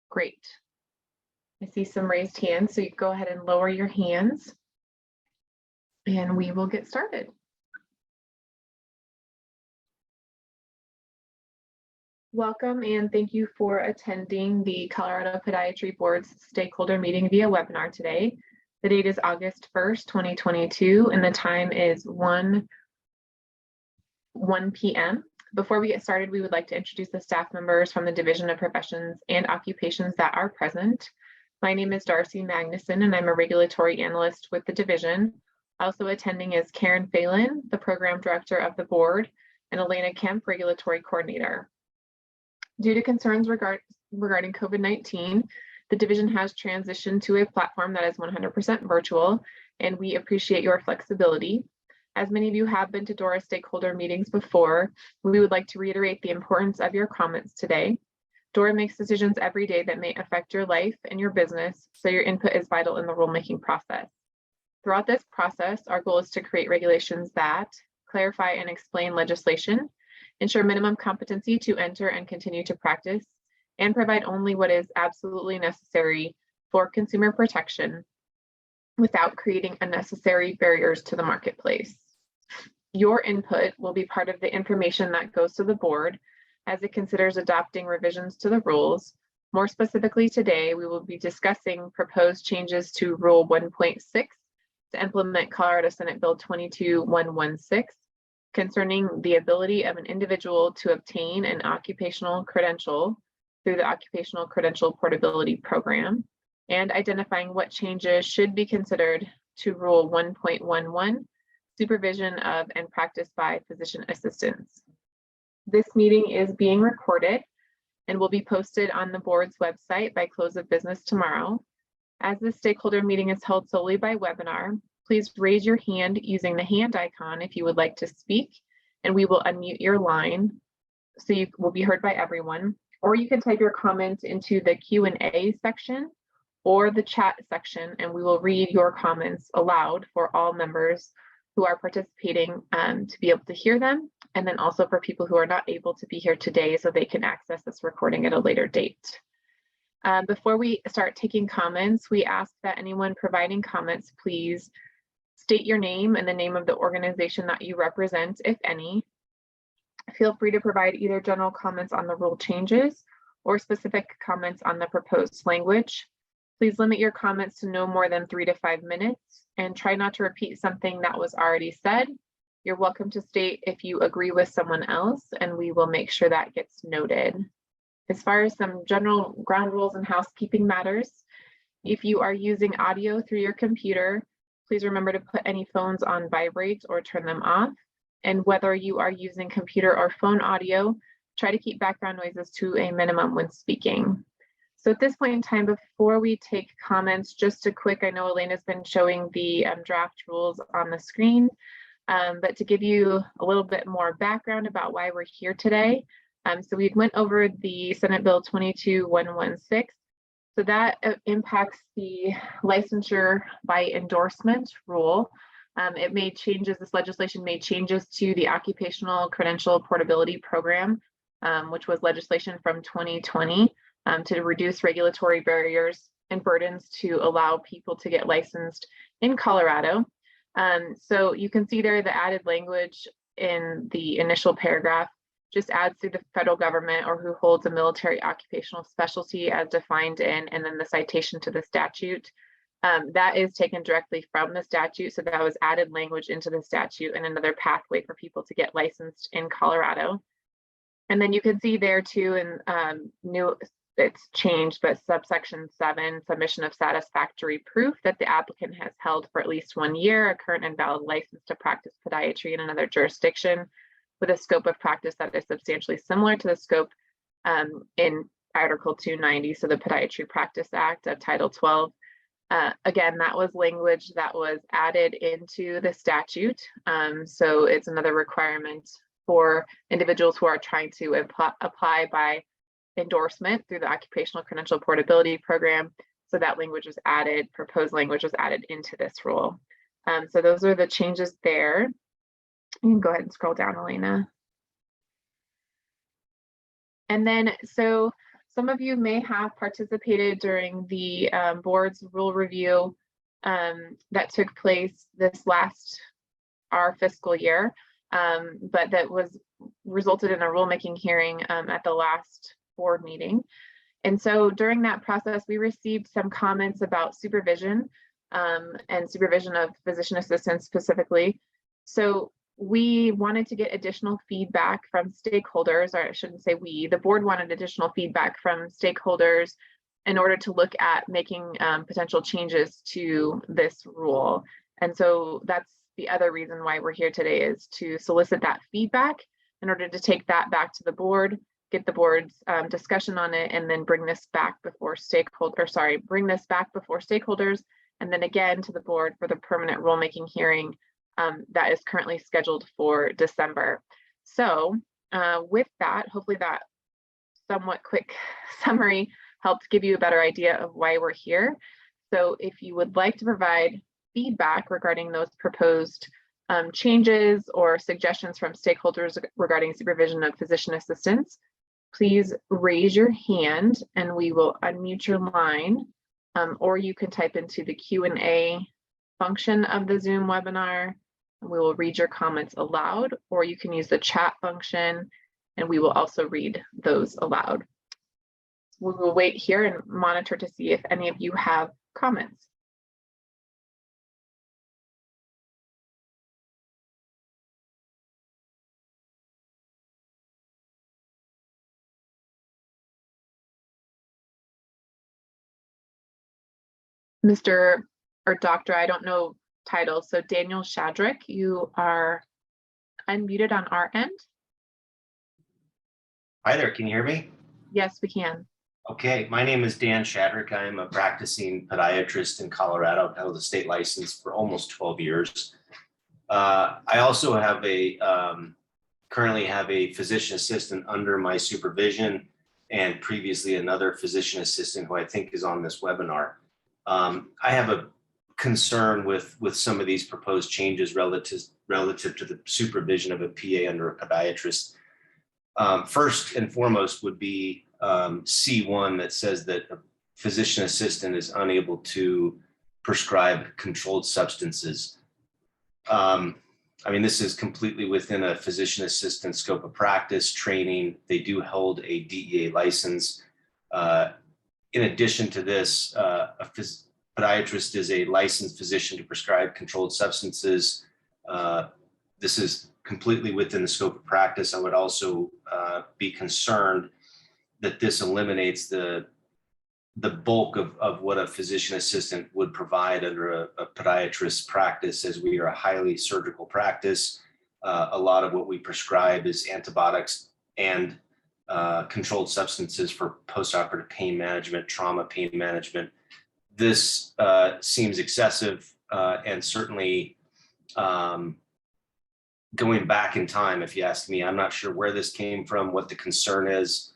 Great. I see some raised hands, so you go ahead and lower your hands and we will get started. Welcome and thank you for attending the Colorado Podiatry Board's stakeholder meeting via webinar today. The date is August 1st, 2022, and the time is 1 p.m. Before we get started, we would like to introduce the staff members from the Division of Professions and Occupations that are present. My name is Darcy Magnuson, and I'm a regulatory analyst with the division. Also attending is Karen Phelan, the program director of the board, and Elena Kemp, regulatory coordinator. Due to concerns regarding COVID-19, the division has transitioned to a platform that is 100% virtual, and we appreciate your flexibility. As many of you have been to DORA stakeholder meetings before, we would like to reiterate the importance of your comments today. DORA makes decisions every day that may affect your life and your business, so your input is vital in the rulemaking process. Throughout this process, our goal is to create regulations that clarify and explain legislation, ensure minimum competency to enter and continue to practice, and provide only what is absolutely necessary for consumer protection without creating unnecessary barriers to the marketplace. Your input will be part of the information that goes to the board as it considers adopting revisions to the rules. More specifically today, we will be discussing proposed changes to Rule 1.6 to implement Colorado Senate Bill 22-116 concerning the ability of an individual to obtain an occupational credential through the Occupational Credential Portability Program, and identifying what changes should be considered to Rule 1.11, supervision of and practice by physician assistants. This meeting is being recorded and will be posted on the board's website by close of business tomorrow. As this stakeholder meeting is held solely by webinar, please raise your hand using the hand icon if you would like to speak, and we will unmute your line so you will be heard by everyone. Or you can type your comments into the Q&A section or the chat section, and we will read your comments aloud for all members who are participating to be able to hear them, and then also for people who are not able to be here today so they can access this recording at a later date. Before we start taking comments, we ask that anyone providing comments please state your name and the name of the organization that you represent, if any. Feel free to provide either general comments on the rule changes or specific comments on the proposed language. Please limit your comments to no more than 3 to 5 minutes and try not to repeat something that was already said. You're welcome to state if you agree with someone else, and we will make sure that gets noted. As far as some general ground rules and housekeeping matters, if you are using audio through your computer, please remember to put any phones on vibrate or turn them off. And whether you are using computer or phone audio, try to keep background noises to a minimum when speaking. So at this point in time, before we take comments, just a quick, I know Elena's been showing the draft rules on the screen, but to give you a little bit more background about why we're here today. So we went over the Senate Bill 22-116. So that impacts the licensure by endorsement rule. It made changes, this legislation made changes to the Occupational Credential Portability Program, which was legislation from 2020 to reduce regulatory barriers and burdens to allow people to get licensed in Colorado. So you can see there the added language in the initial paragraph just adds to the federal government or who holds a military occupational specialty as defined in, and then the citation to the statute. That is taken directly from the statute. So that was added language into the statute and another pathway for people to get licensed in Colorado. And then you can see there too, in it's changed, but subsection 7, submission of satisfactory proof that the applicant has held for at least 1 year a current and valid license to practice podiatry in another jurisdiction with a scope of practice that is substantially similar to the scope in Article 290, so the Podiatry Practice Act of Title 12. Again, that was language that was added into the statute. So it's another requirement for individuals who are trying to apply by endorsement through the Occupational Credential Portability Program. So that language was added, proposed language was added into this rule. So those are the changes there. You can go ahead and scroll down, Elena. And then, so some of you may have participated during the board's rule review that took place this last, our fiscal year, but that was resulted in a rulemaking hearing at the last board meeting. And so during that process, we received some comments about supervision and supervision of physician assistants specifically. So we wanted to get additional feedback from stakeholders, or I shouldn't say we, the board wanted additional feedback from stakeholders in order to look at making potential changes to this rule. And so that's the other reason why we're here today, is to solicit that feedback in order to take that back to the board, get the board's discussion on it, and then bring this back before stakeholders, and then again to the board for the permanent rulemaking hearing that is currently scheduled for December. So with that, hopefully that somewhat quick summary helped give you a better idea of why we're here. So if you would like to provide feedback regarding those proposed changes or suggestions from stakeholders regarding supervision of physician assistants, please raise your hand and we will unmute your line, or you can type into the Q&A function of the Zoom webinar and we will read your comments aloud, or you can use the chat function and we will also read those aloud. We will wait here and monitor to see if any of you have comments. Mr. or Doctor, I don't know titles, so Daniel Shadrick, you are unmuted on our end. Hi there, can you hear me? Yes, we can. Okay, my name is Dan Shadrick. I am a practicing podiatrist in Colorado. I've held a state license for almost 12 years. I also have currently have a physician assistant under my supervision, and previously another physician assistant who I think is on this webinar. I have a concern with some of these proposed changes relative to the supervision of a PA under a podiatrist. First and foremost would be C1 that says that a physician assistant is unable to prescribe controlled substances. I mean, this is completely within a physician assistant scope of practice training. They do hold a DEA license. In addition to this, a podiatrist is a licensed physician to prescribe controlled substances. This is completely within the scope of practice. I would also be concerned that this eliminates the bulk of what a physician assistant would provide under a podiatrist practice, as we are a highly surgical practice. A lot of what we prescribe is antibiotics and controlled substances for postoperative pain management, trauma pain management. This seems excessive, and certainly going back in time, if you ask me, I'm not sure where this came from, what the concern is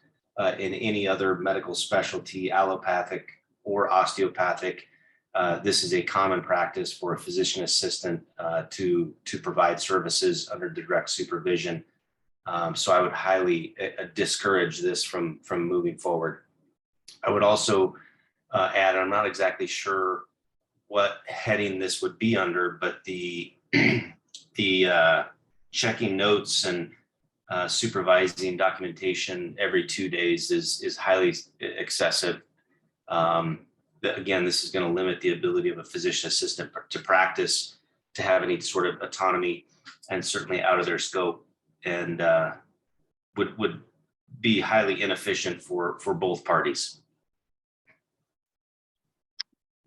in any other medical specialty, allopathic or osteopathic. This is a common practice for a physician assistant to provide services under direct supervision. So I would highly discourage this from moving forward. I would also add, I'm not exactly sure what heading this would be under, but the checking notes and supervising documentation every 2 days is highly excessive. Again, this is going to limit the ability of a physician assistant to practice, to have any sort of autonomy, and certainly out of their scope, and would be highly inefficient for both parties.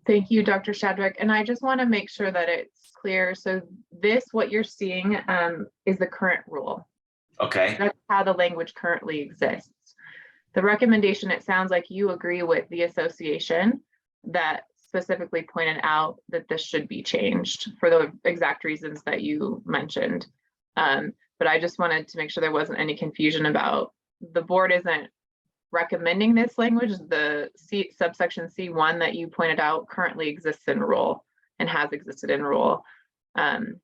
Thank you, Dr. Shadrick. And I just want to make sure that it's clear. So this, what you're seeing, is the current rule. Okay. That's how the language currently exists. The recommendation, it sounds like you agree with the association that specifically pointed out that this should be changed for the exact reasons that you mentioned. But I just wanted to make sure there wasn't any confusion about the board isn't recommending this language. The subsection C1 that you pointed out currently exists in rule and has existed in rule. And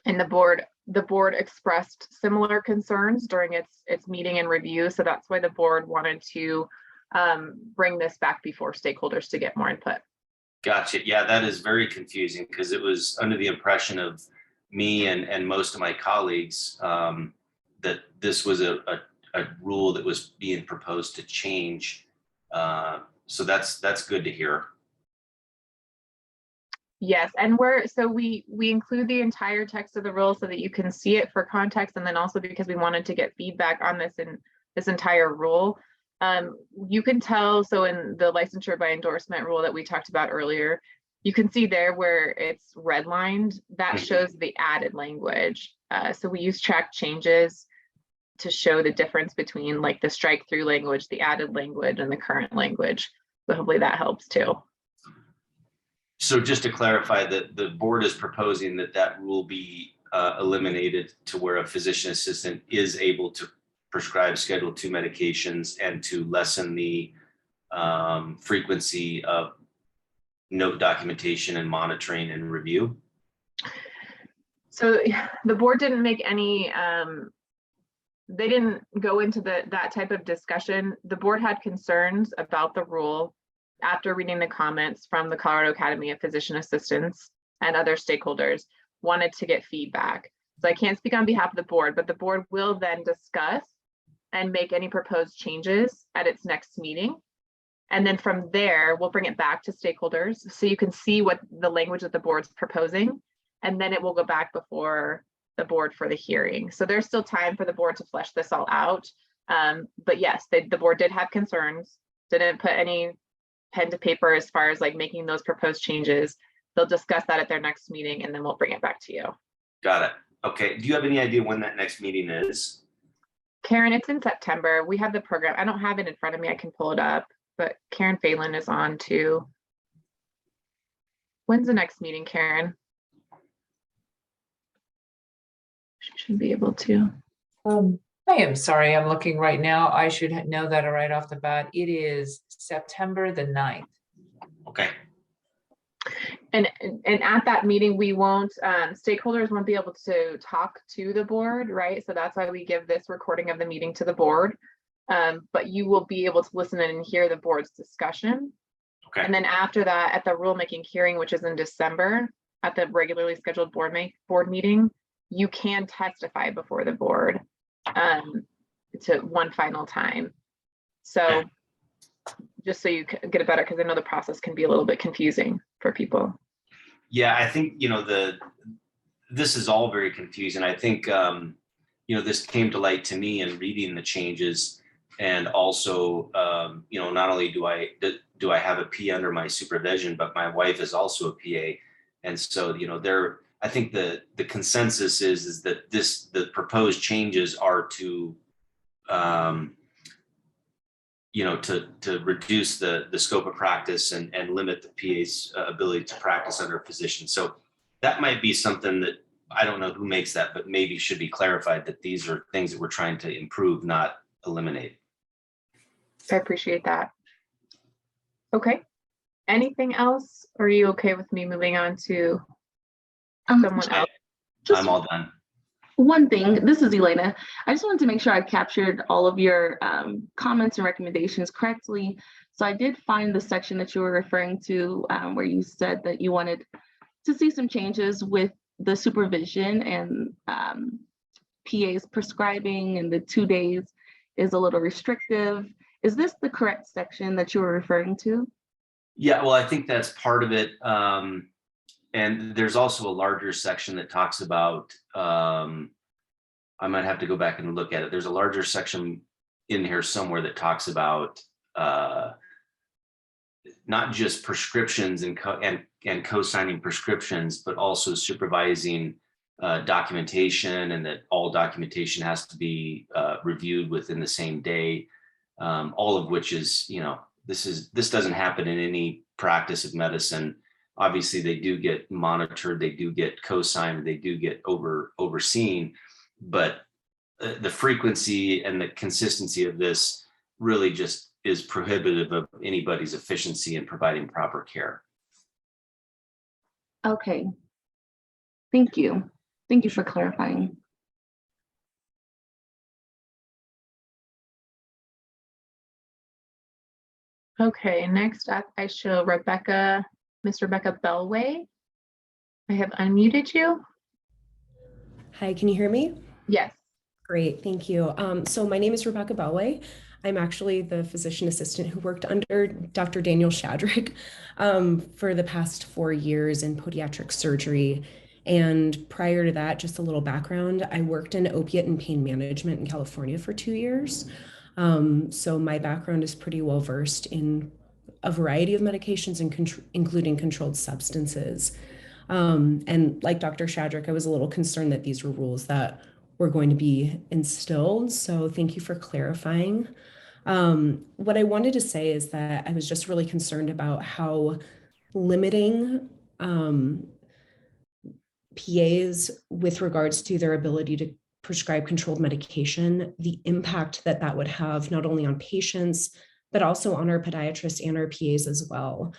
the board the board expressed similar concerns during its meeting and review. So that's why the board wanted to bring this back before stakeholders to get more input. Gotcha. Yeah, that is very confusing because it was under the impression of me and most of my colleagues that this was a rule that was being proposed to change. So that's good to hear. Yes, and we include the entire text of the rule so that you can see it for context, and then also because we wanted to get feedback on this entire rule. You can tell, so in the licensure by endorsement rule that we talked about earlier, you can see there where it's redlined, that shows the added language. So we use track changes to show the difference between like the strike through language, the added language, and the current language. So hopefully that helps too. So just to clarify, that the board is proposing that rule be eliminated to where a physician assistant is able to prescribe Schedule II medications and to lessen the frequency of note documentation and monitoring and review. So the board didn't make any, they didn't go into that type of discussion. The board had concerns about the rule after reading the comments from the Colorado Academy of Physician Assistants and other stakeholders, wanted to get feedback. So I can't speak on behalf of the board, but the board will then discuss and make any proposed changes at its next meeting. And then from there, we'll bring it back to stakeholders so you can see what the language that the board's proposing, and then it will go back before the board for the hearing. So there's still time for the board to flesh this all out. But yes, the board did have concerns, didn't put any pen to paper as far as like making those proposed changes. They'll discuss that at their next meeting, and then we'll bring it back to you. Got it. Okay. Do you have any idea when that next meeting is? Karen, it's in September. We have the program. I don't have it in front of me. I can pull it up, but Karen Phelan is on too. When's the next meeting, Karen? She should be able to. I am sorry, I'm looking right now. I should know that right off the bat. It is September the 9th. Okay. And at that meeting, we won't, stakeholders won't be able to talk to the board, right? So that's why we give this recording of the meeting to the board. But you will be able to listen in and hear the board's discussion. Okay. And then after that, at the rulemaking hearing, which is in December, at the regularly scheduled board meeting, you can testify before the board to one final time. So just so you get it better, because I know the process can be a little bit confusing for people. Yeah, I think, this is all very confusing. I think, this came to light to me in reading the changes. And also, not only do I have a PA under my supervision, but my wife is also a PA. And so, I think the consensus is that the proposed changes are to to reduce the scope of practice and limit the PA's ability to practice under a physician. So that might be something that I don't know who makes that, but maybe should be clarified that these are things that we're trying to improve, not eliminate. I appreciate that. Okay. Anything else? Or are you okay with me moving on to someone else? I'm all done. One thing, this is Elena. I just wanted to make sure I captured all of your comments and recommendations correctly. So I did find the section that you were referring to where you said that you wanted to see some changes with the supervision and PA's prescribing, and the 2 days is a little restrictive. Is this the correct section that you were referring to? Yeah, well, I think that's part of it. And there's also a larger section that talks about, I might have to go back and look at it. There's a larger section in here somewhere that talks about not just prescriptions and co-signing prescriptions, but also supervising documentation, and that all documentation has to be reviewed within the same day. All of which is, this doesn't happen in any practice of medicine. Obviously, they do get monitored, they do get co-signed, they do get overseen, but the frequency and the consistency of this really just is prohibitive of anybody's efficiency in providing proper care. Okay, thank you. Thank you for clarifying. Okay, next up, I show Miss Rebecca Bellway. I have unmuted you. Hi, can you hear me? Yes. Great, thank you. So my name is Rebecca Bellway. I'm actually the physician assistant who worked under Dr. Daniel Shadrick for the past 4 years in podiatric surgery. And prior to that, just a little background, I worked in opiate and pain management in California for 2 years. So my background is pretty well versed in a variety of medications, including controlled substances. And like Dr. Shadrick, I was a little concerned that these were rules that were going to be instilled. So thank you for clarifying. What I wanted to say is that I was just really concerned about how limiting PAs with regards to their ability to prescribe controlled medication, the impact that that would have not only on patients, but also on our podiatrists and our PAs as well.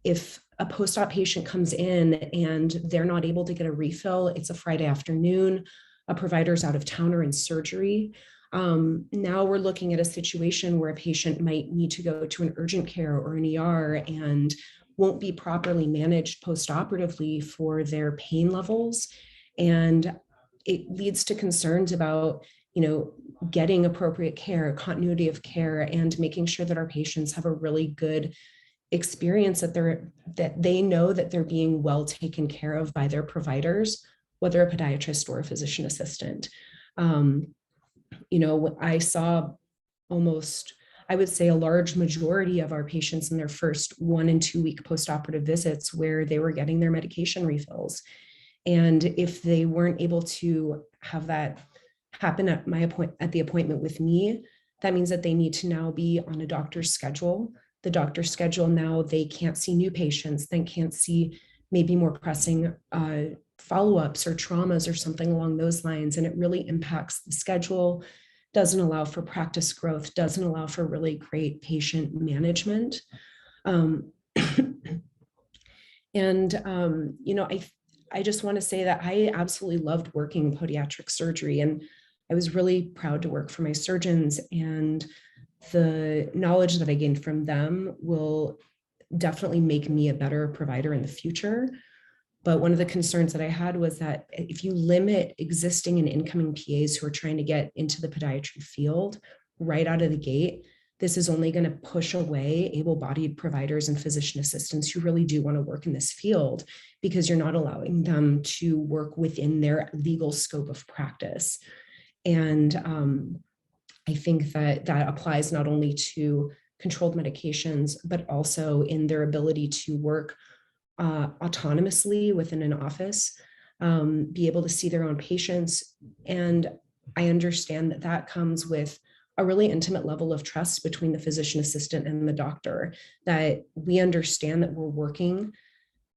If a post-op patient comes in and they're not able to get a refill, it's a Friday afternoon, a provider's out of town or in surgery. Now we're looking at a situation where a patient might need to go to an urgent care or an ER and won't be properly managed post-operatively for their pain levels. And it leads to concerns about, getting appropriate care, continuity of care, and making sure that our patients have a really good experience, that they know that they're being well taken care of by their providers, whether a podiatrist or a physician assistant. I saw I would say a large majority of our patients in their first 1 and 2 week postoperative visits where they were getting their medication refills. And if they weren't able to have that happen at the appointment with me, that means that they need to now be on a doctor's schedule. The doctor's schedule now, they can't see new patients, then can't see maybe more pressing follow-ups or traumas or something along those lines. And it really impacts the schedule, doesn't allow for practice growth, doesn't allow for really great patient management. I just want to say that I absolutely loved working in podiatric surgery, and I was really proud to work for my surgeons, and the knowledge that I gained from them will definitely make me a better provider in the future. But one of the concerns that I had was that if you limit existing and incoming PAs who are trying to get into the podiatry field right out of the gate, this is only going to push away able-bodied providers and physician assistants who really do want to work in this field, because you're not allowing them to work within their legal scope of practice. And I think that applies not only to controlled medications, but also in their ability to work autonomously within an office, be able to see their own patients. And I understand that that comes with a really intimate level of trust between the physician assistant and the doctor, that we understand that we're working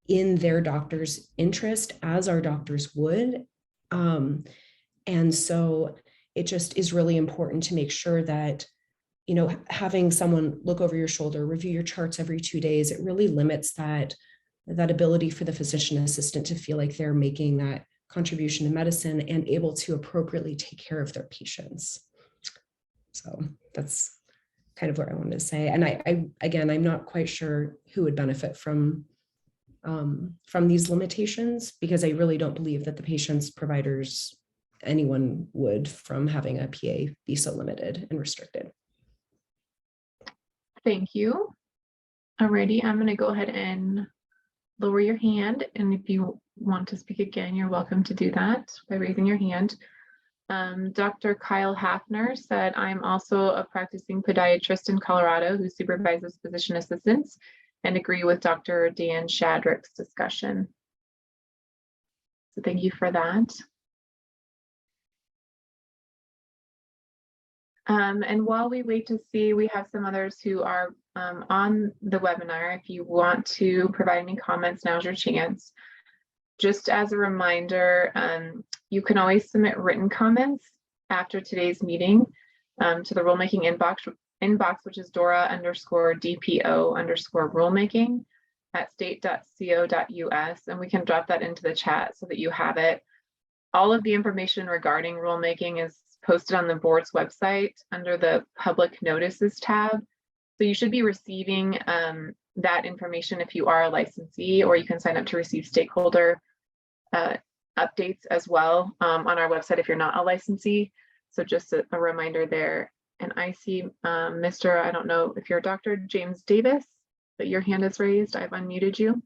in their doctor's interest as our doctors would. And so it just is really important to make sure that, having someone look over your shoulder, review your charts every 2 days, it really limits that ability for the physician assistant to feel like they're making that contribution to medicine and able to appropriately take care of their patients. So that's kind of what I wanted to say. And I'm not quite sure who would benefit from these limitations, because I really don't believe that the patients, providers, anyone would, from having a PA be so limited and restricted. Thank you. Alrighty, I'm going to go ahead and lower your hand. And if you want to speak again, you're welcome to do that by raising your hand. Dr. Kyle Hafner said, I'm also a practicing podiatrist in Colorado who supervises physician assistants, and agree with Dr. Dan Shadrick's discussion. So thank you for that. And while we wait to see, we have some others who are on the webinar. If you want to provide any comments, now's your chance. Just as a reminder, you can always submit written comments after today's meeting to the rulemaking inbox, which is Dora_DPO_rulemaking at state.co.us, and we can drop that into the chat so that you have it. all of the information regarding rulemaking is posted on the board's website under the public notices tab. So you should be receiving that information if you are a licensee, or you can sign up to receive stakeholder updates as well on our website if you're not a licensee. So just a reminder there. And I see Mr. I don't know if you're Dr. James Davis, but your hand is raised. I've unmuted you.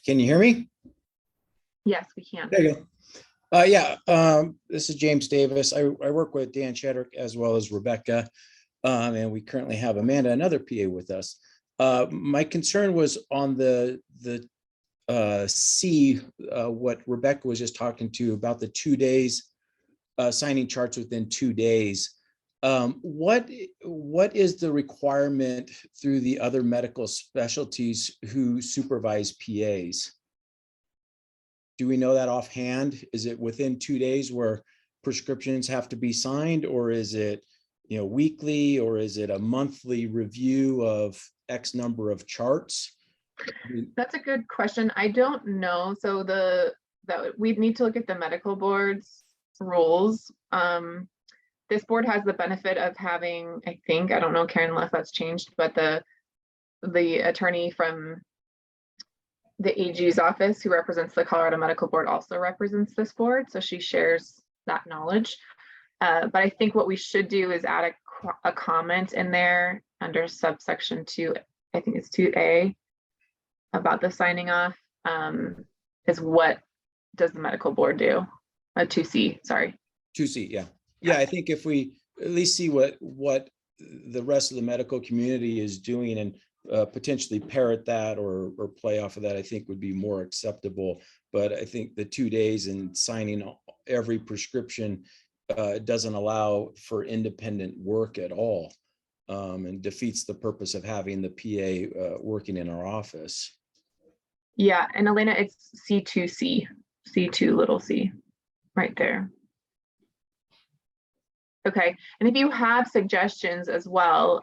Can you hear me? Yes, we can. There you go. This is James Davis. I work with Dan Shadrick as well as Rebecca, and we currently have Amanda, another PA, with us. My concern was on the C, what Rebecca was just talking to about the 2 days, signing charts within 2 days. What is the requirement through the other medical specialties who supervise PAs? Do we know that offhand? Is it within 2 days where prescriptions have to be signed, or is it, weekly, or is it a monthly review of X number of charts? That's a good question. I don't know. So we'd need to look at the medical board's rules. This board has the benefit of having, I don't know, Karen, unless that's changed, but the attorney from the AG's office who represents the Colorado Medical Board also represents this board. So she shares that knowledge. But I think what we should do is add a comment in there under subsection 2, I think it's 2A, about the signing off, is what does the medical board do? 2C, sorry. 2C, yeah. Yeah, I think if we at least see what the rest of the medical community is doing and potentially parrot that or play off of that, I think would be more acceptable. But I think the 2 days and signing every prescription doesn't allow for independent work at all, and defeats the purpose of having the PA working in our office. Yeah, and Elena, it's C2C, C2 little c, right there. Okay, and if you have suggestions as well,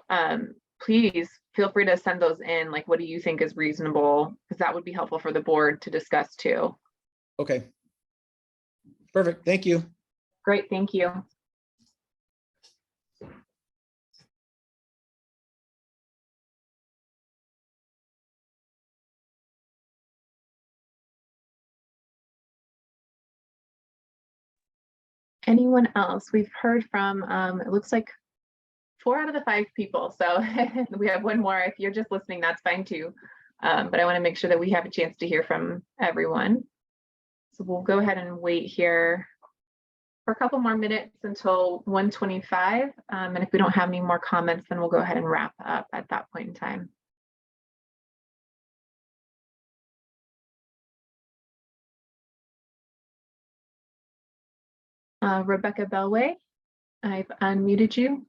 please feel free to send those in. Like, what do you think is reasonable? Because that would be helpful for the board to discuss too. Okay. Perfect. Thank you. Great, thank you. Anyone else? We've heard from, it looks like 4 out of the 5 people. So we have one more. If you're just listening, that's fine too. But I want to make sure that we have a chance to hear from everyone. So we'll go ahead and wait here for a couple more minutes until 1:25. And if we don't have any more comments, then we'll go ahead and wrap up at that point in time. Rebecca Belway, I've unmuted you.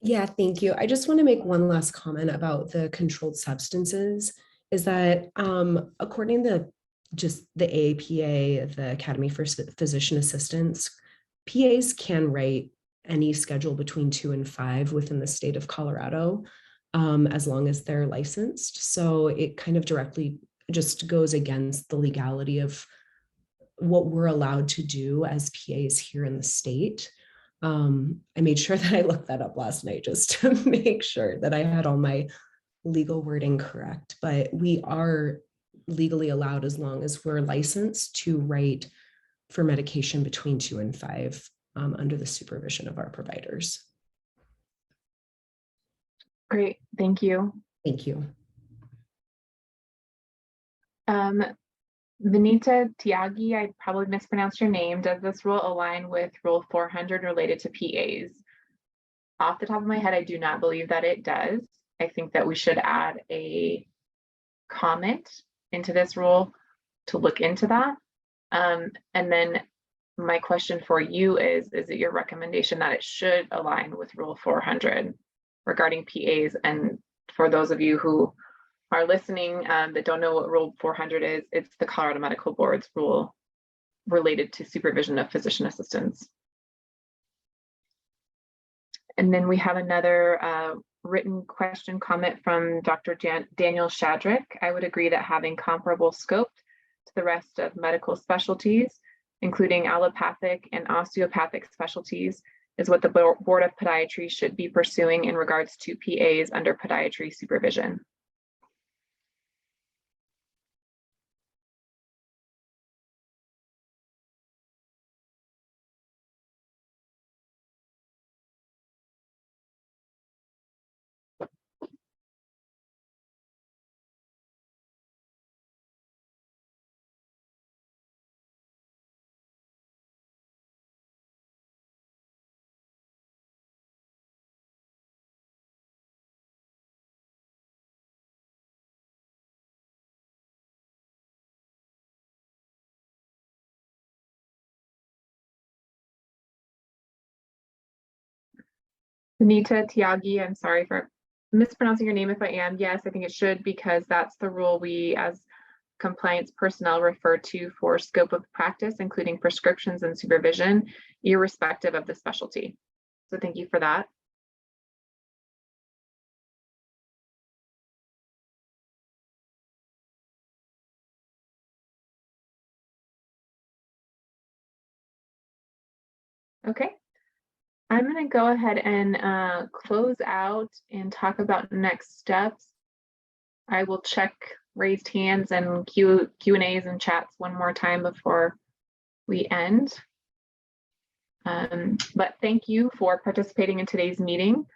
Yeah, thank you. I just want to make one last comment about the controlled substances, is that according to just the AAPA, the Academy for Physician Assistants, PAs can write any schedule between 2 and 5 within the state of Colorado, as long as they're licensed. So it kind of directly just goes against the legality of what we're allowed to do as PAs here in the state. I made sure that I looked that up last night just to make sure that I had all my legal wording correct, but we are legally allowed, as long as we're licensed, to write for medication between 2 and 5 under the supervision of our providers. Great, thank you. Thank you. Vinita Tiagi, I probably mispronounced your name. Does this rule align with Rule 400 related to PAs? Off the top of my head, I do not believe that it does. I think that we should add a comment into this rule to look into that. And then my question for you is it your recommendation that it should align with Rule 400 regarding PAs? And for those of you who are listening that don't know what Rule 400 is, it's the Colorado Medical Board's rule related to supervision of physician assistants. And then we have another written question comment from Dr. Daniel Shadrick. I would agree that having comparable scope to the rest of medical specialties including allopathic and osteopathic specialties, is what the Board of Podiatry should be pursuing in regards to PAs under podiatry supervision. Anita Tiagi, I'm sorry for mispronouncing your name if I am. Yes, I think it should, because that's the rule we as compliance personnel refer to for scope of practice, including prescriptions and supervision, irrespective of the specialty. So thank you for that. Okay. I'm going to go ahead and close out and talk about next steps. I will check raised hands and Q&As and chats one more time before we end. But thank you for participating in today's meeting.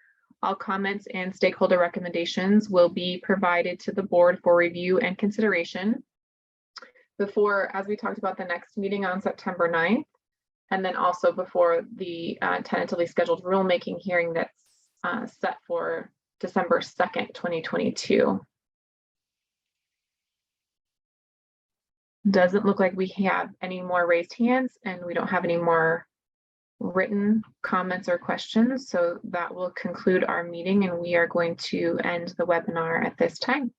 All comments and stakeholder recommendations will be provided to the board for review and consideration before, as we talked about, the next meeting on September 9th. And then also before the tentatively scheduled rulemaking hearing that's set for December 2nd, 2022. Doesn't look like we have any more raised hands, and we don't have any more written comments or questions. So that will conclude our meeting, and we are going to end the webinar at this time.